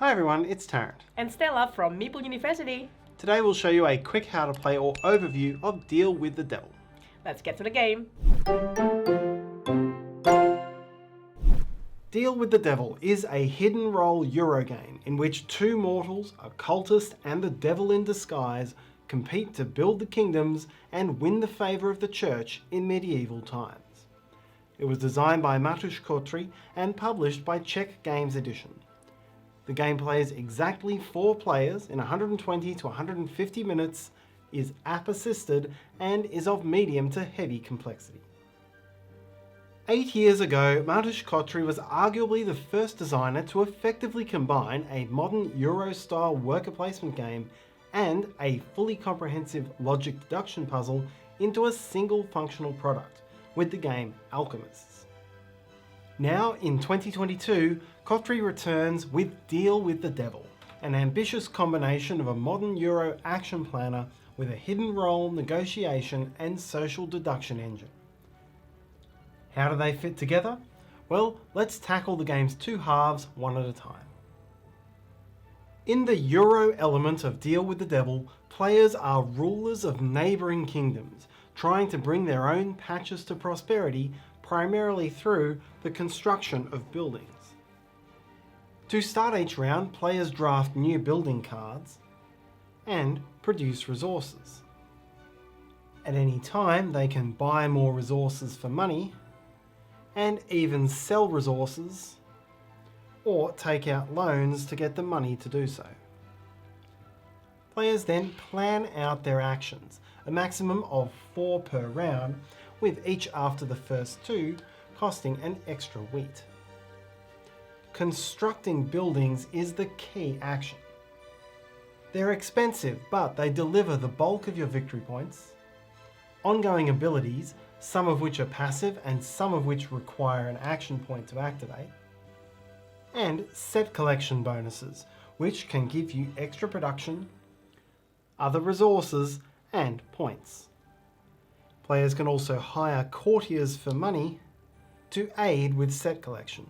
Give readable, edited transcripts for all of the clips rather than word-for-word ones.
Hi everyone, it's Tarrant. And Stella from Meeple University. Today we'll show you a quick how to play or overview of Deal with the Devil. Let's get to the game. Deal with the Devil is a hidden role Eurogame in which two mortals, a cultist and the devil in disguise, compete to build the kingdoms and win the favour of the church in medieval times. It was designed by Matouš Kotry and published by Czech Games Edition. The game plays exactly 4 players in 120 to 150 minutes, is app assisted and is of medium to heavy complexity. 8 years ago, Matouš Kotry was arguably the first designer to effectively combine a modern Euro-style worker placement game and a fully comprehensive logic deduction puzzle into a single functional product, with the game Alchemists. Now in 2022, Kotry returns with Deal with the Devil, an ambitious combination of a modern Euro action planner with a hidden role, negotiation and social deduction engine. How do they fit together? Well, let's tackle the game's 2 halves one at a time. In the Euro element of Deal with the Devil, players are rulers of neighbouring kingdoms, trying to bring their own patches to prosperity primarily through the construction of buildings. To start each round, players draft new building cards and produce resources. At any time, they can buy more resources for money and even sell resources or take out loans to get the money to do so. Players then plan out their actions, a maximum of 4 per round, with each after the first 2 costing an extra wheat. Constructing buildings is the key action. They're expensive, but they deliver the bulk of your victory points, ongoing abilities, some of which are passive and some of which require an action point to activate, and set collection bonuses, which can give you extra production, other resources, and points. Players can also hire courtiers for money to aid with set collection.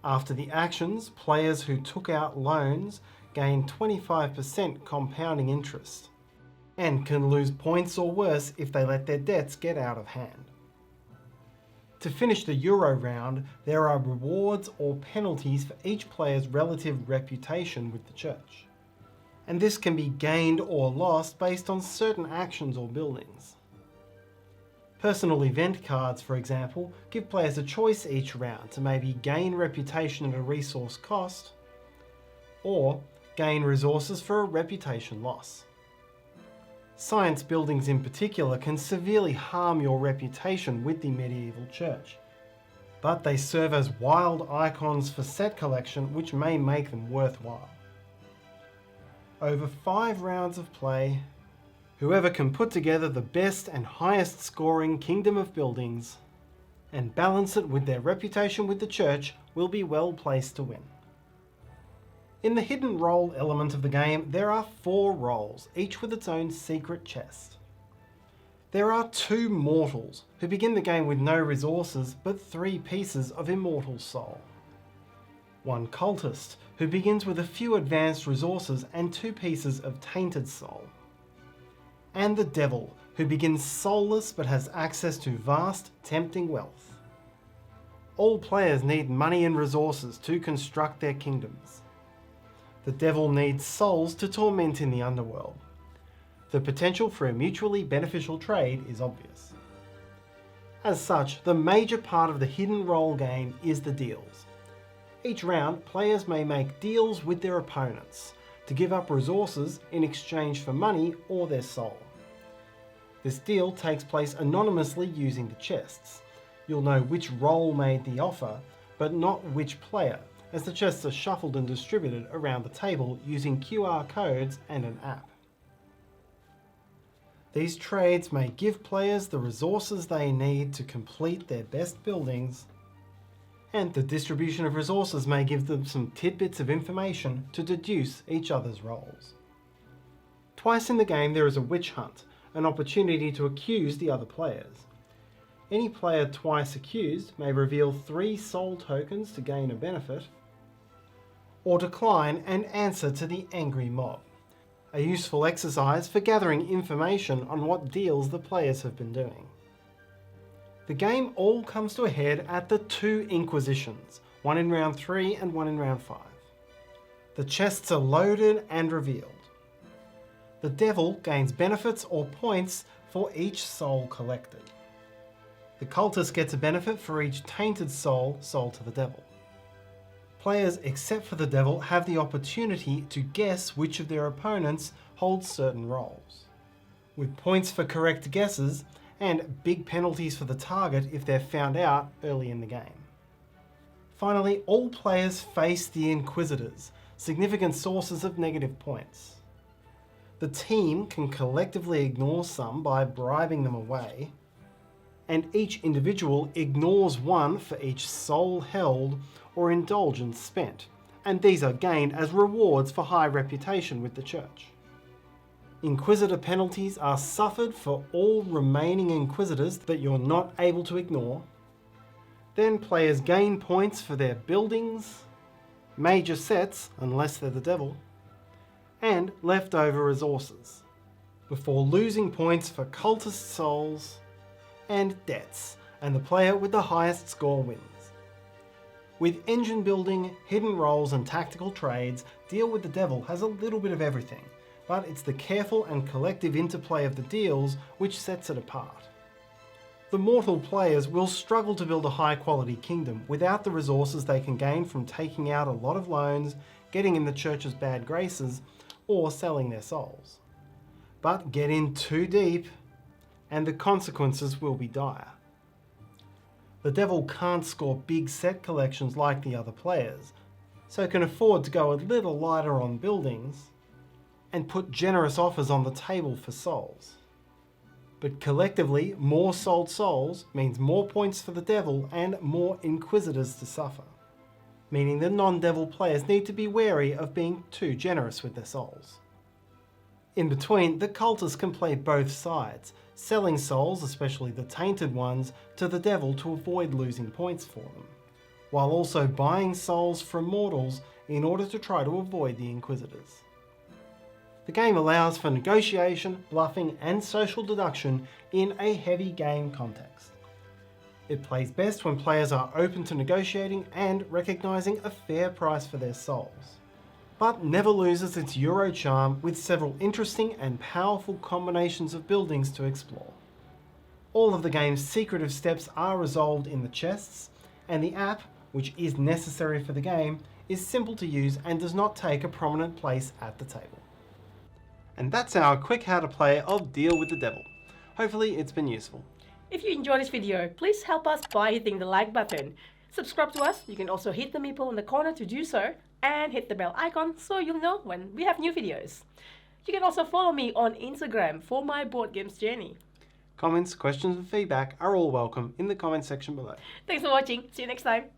After the actions, players who took out loans gain 25% compounding interest, and can lose points or worse if they let their debts get out of hand. To finish the Euro round, there are rewards or penalties for each player's relative reputation with the church, and this can be gained or lost based on certain actions or buildings. Personal event cards, for example, give players a choice each round to maybe gain reputation at a resource cost, or gain resources for a reputation loss. Science buildings in particular can severely harm your reputation with the medieval church, but they serve as wild icons for set collection which may make them worthwhile. Over 5 rounds of play, whoever can put together the best and highest scoring kingdom of buildings and balance it with their reputation with the church will be well placed to win. In the hidden role element of the game, there are 4 roles, each with its own secret chest. There are 2 mortals, who begin the game with no resources but 3 pieces of immortal soul. 1 cultist, who begins with a few advanced resources and 2 pieces of tainted soul. And the devil, who begins soulless but has access to vast, tempting wealth. All players need money and resources to construct their kingdoms. The devil needs souls to torment in the underworld. The potential for a mutually beneficial trade is obvious. As such, the major part of the hidden role game is the deals. Each round, players may make deals with their opponents to give up resources in exchange for money or their soul. This deal takes place anonymously using the chests. You'll know which role made the offer, but not which player, as the chests are shuffled and distributed around the table using QR codes and an app. These trades may give players the resources they need to complete their best buildings, and the distribution of resources may give them some tidbits of information to deduce each other's roles. Twice in the game there is a witch hunt, an opportunity to accuse the other players. Any player twice accused may reveal 3 soul tokens to gain a benefit, or decline and answer to the angry mob. A useful exercise for gathering information on what deals the players have been doing. The game all comes to a head at the 2 inquisitions, one in round 3 and one in round 5. The chests are loaded and revealed. The devil gains benefits or points for each soul collected. The cultist gets a benefit for each tainted soul sold to the devil. Players except for the devil have the opportunity to guess which of their opponents holds certain roles, with points for correct guesses and big penalties for the target if they're found out early in the game. Finally, all players face the inquisitors, significant sources of negative points. The team can collectively ignore some by bribing them away, and each individual ignores one for each soul held or indulgence spent, and these are gained as rewards for high reputation with the church. Inquisitor penalties are suffered for all remaining inquisitors that you're not able to ignore. Then players gain points for their buildings, major sets, unless they're the devil, and leftover resources, before losing points for cultist souls and debts, and the player with the highest score wins. With engine building, hidden roles and tactical trades, Deal with the Devil has a little bit of everything, but it's the careful and collective interplay of the deals which sets it apart. The mortal players will struggle to build a high quality kingdom without the resources they can gain from taking out a lot of loans, getting in the church's bad graces, or selling their souls. But get in too deep, and the consequences will be dire. The devil can't score big set collections like the other players, so can afford to go a little lighter on buildings and put generous offers on the table for souls. But collectively, more sold souls means more points for the devil and more inquisitors to suffer, meaning the non-devil players need to be wary of being too generous with their souls. In between, the cultists can play both sides, selling souls, especially the tainted ones, to the devil to avoid losing points for them, while also buying souls from mortals in order to try to avoid the inquisitors. The game allows for negotiation, bluffing and social deduction in a heavy game context. It plays best when players are open to negotiating and recognising a fair price for their souls, but never loses its Euro charm with several interesting and powerful combinations of buildings to explore. All of the game's secretive steps are resolved in the chests, and the app, which is necessary for the game, is simple to use and does not take a prominent place at the table. And that's our quick how to play of Deal with the Devil. Hopefully it's been useful. If you enjoyed this video, please help us by hitting the like button. Subscribe to us. You can also hit the meeple in the corner to do so, and hit the bell icon so you'll know when we have new videos. You can also follow me on Instagram for my board games journey. Comments, questions and feedback are all welcome in the comment section below. Thanks for watching. See you next time.